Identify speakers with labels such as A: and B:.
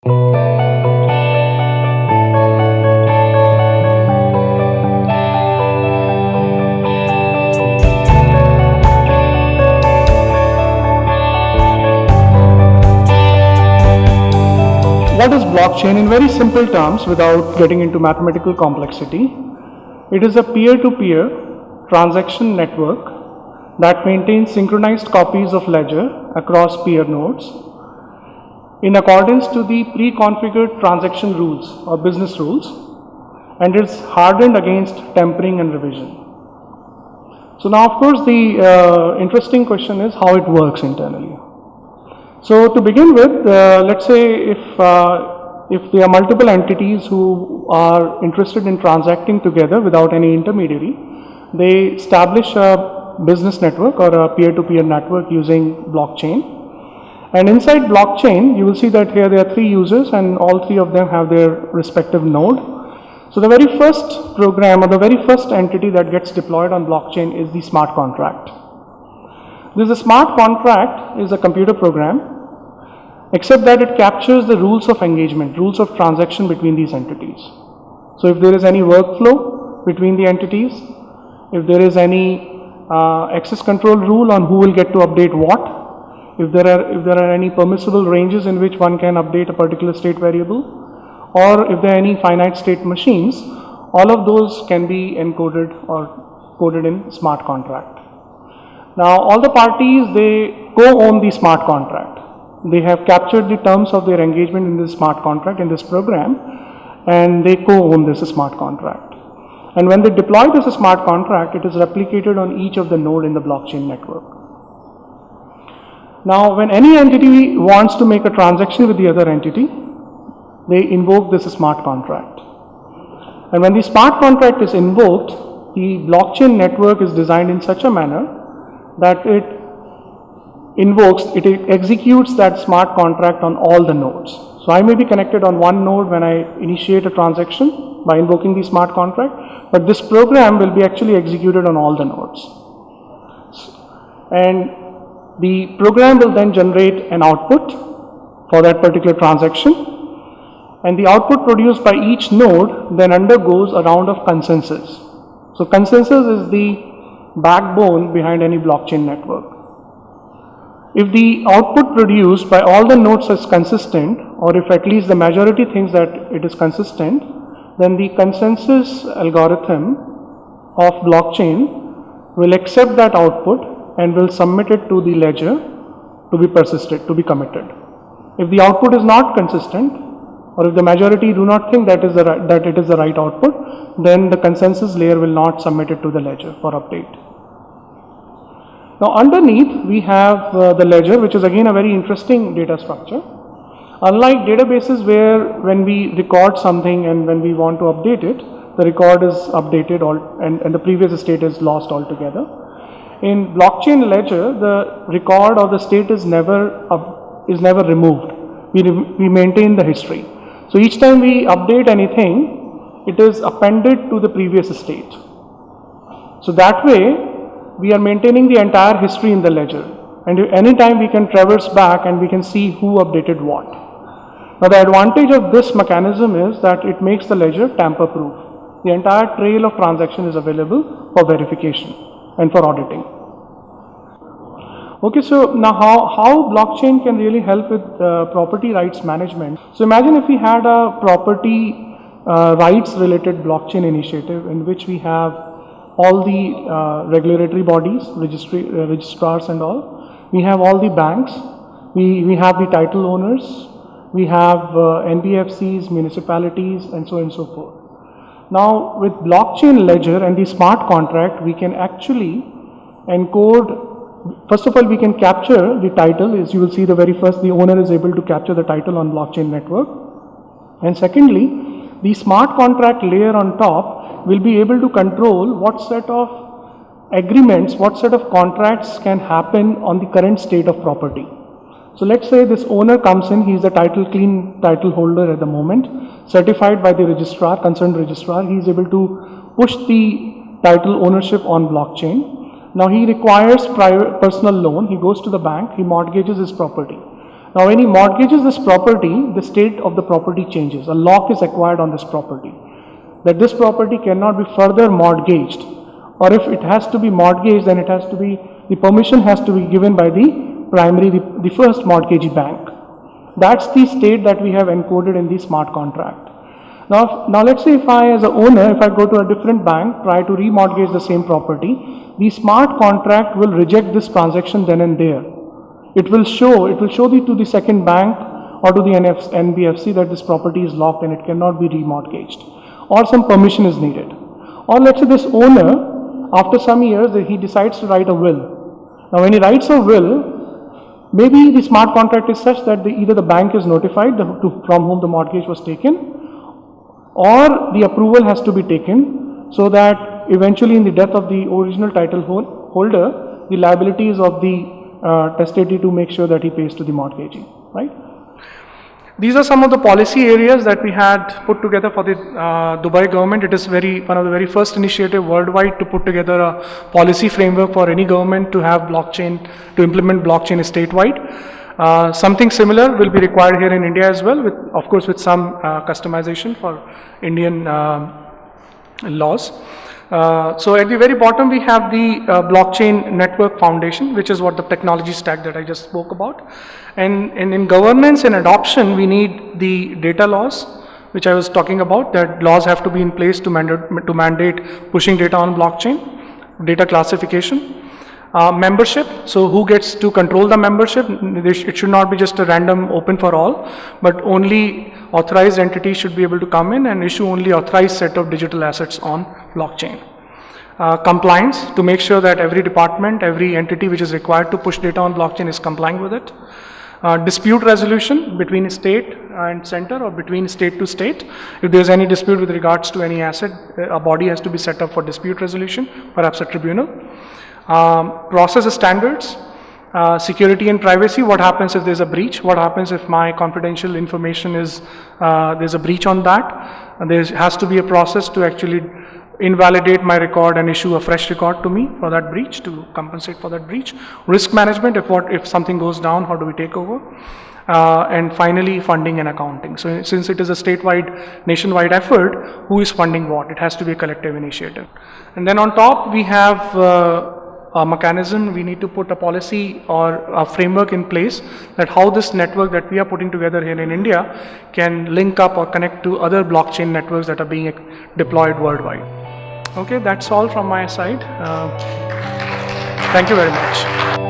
A: What is blockchain? In very simple terms, without getting into mathematical complexity, it is a peer-to-peer transaction network that maintains synchronized copies of ledger across peer nodes in accordance to the pre-configured transaction rules or business rules, and it's hardened against tampering and revision. So now, of course, the interesting question is how it works internally. So to begin with, let's say if there are multiple entities who are interested in transacting together without any intermediary, they establish a business network or a peer-to-peer network using blockchain. And inside blockchain, you will see that here there are 3 users and all 3 of them have their respective node. So the very first program or the very first entity that gets deployed on blockchain is the smart contract. This smart contract is a computer program, except that it captures the rules of engagement, rules of transaction between these entities. So if there is any workflow between the entities, if there is any access control rule on who will get to update what, if there are any permissible ranges in which one can update a particular state variable, or if there are any finite state machines, all of those can be encoded or coded in smart contract. Now all the parties, they co-own the smart contract. They have captured the terms of their engagement in this smart contract, in this program, and they co-own this smart contract. And when they deploy this smart contract, it is replicated on each of the node in the blockchain network. Now when any entity wants to make a transaction with the other entity, they invoke this smart contract. And when the smart contract is invoked, the blockchain network is designed in such a manner that it executes that smart contract on all the nodes. So I may be connected on one node when I initiate a transaction by invoking the smart contract, but this program will be actually executed on all the nodes. And the program will then generate an output for that particular transaction, and the output produced by each node then undergoes a round of consensus. So consensus is the backbone behind any blockchain network. If the output produced by all the nodes is consistent, or if at least the majority thinks that it is consistent, then the consensus algorithm of blockchain will accept that output and will submit it to the ledger to be persisted, to be committed. If the output is not consistent, or if the majority do not think that it is the right output, then the consensus layer will not submit it to the ledger for update. Now underneath we have the ledger, which is again a very interesting data structure. Unlike databases where when we record something and when we want to update it, the record is updated and the previous state is lost altogether. In blockchain ledger, the record or the state is never removed. We maintain the history. So each time we update anything, it is appended to the previous state. So that way, we are maintaining the entire history in the ledger, and anytime we can traverse back and we can see who updated what. Now the advantage of this mechanism is that it makes the ledger tamper proof. The entire trail of transaction is available for verification and for auditing. Okay, so now how blockchain can really help with property rights management. So imagine if we had a property rights related blockchain initiative in which we have all the regulatory bodies, registrars and all. We have all the banks, we have the title owners, we have NBFCs, municipalities, and so on and so forth. Now with blockchain ledger and the smart contract, we can actually encode, first of all we can capture the title. As you will see, the very first, the owner is able to capture the title on blockchain network. And secondly, the smart contract layer on top will be able to control what set of agreements, what set of contracts can happen on the current state of property. So let's say this owner comes in, he is the clean title holder at the moment, certified by the registrar, concerned registrar. He is able to push the title ownership on blockchain. Now he requires personal loan, he goes to the bank, he mortgages his property. Now when he mortgages this property, the state of the property changes. A lock is acquired on this property, that this property cannot be further mortgaged, or if it has to be mortgaged, then it has to be, the permission has to be given by the primary, the first mortgagee bank. That's the state that we have encoded in the smart contract. Now let's say if I as an owner, if I go to a different bank, try to remortgage the same property, the smart contract will reject this transaction then and there. It will show to the second bank or to the NBFC that this property is locked and it cannot be remortgaged, or some permission is needed. Or let's say this owner, after some years, he decides to write a will. Now when he writes a will, maybe the smart contract is such that either the bank is notified from whom the mortgage was taken, or the approval has to be taken, so that eventually in the death of the original title holder, the liability is of the testator to make sure that he pays to the mortgagee, right? These are some of the policy areas that we had put together for the Dubai government. It is one of the very first initiative worldwide to put together a policy framework for any government to have blockchain, to implement blockchain statewide. Something similar will be required here in India as well, of course with some customization for Indian laws. So at the very bottom we have the blockchain network foundation, which is what the technology stack that I just spoke about. And in governance and adoption, we need the data laws, which I was talking about, that laws have to be in place to mandate pushing data on blockchain, data classification. Membership, so who gets to control the membership? It should not be just a random open for all, but only authorized entities should be able to come in and issue only authorized set of digital assets on blockchain. Compliance, to make sure that every department, every entity which is required to push data on blockchain is complying with it. Dispute resolution between state and center, or between state to state. If there is any dispute with regards to any asset, a body has to be set up for dispute resolution, perhaps a tribunal. Process standards, security and privacy. What happens if there's a breach? What happens if my confidential information is, there's a breach on that? And there has to be a process to actually invalidate my record and issue a fresh record to me for that breach, to compensate for that breach. Risk management, if something goes down, how do we take over? And finally, funding and accounting. So since it is a statewide, nationwide effort, who is funding what? It has to be a collective initiative. And then on top, we have a mechanism. We need to put a policy or a framework in place that how this network that we are putting together here in India can link up or connect to other blockchain networks that are being deployed worldwide. Okay, that's all from my side. Thank you very much.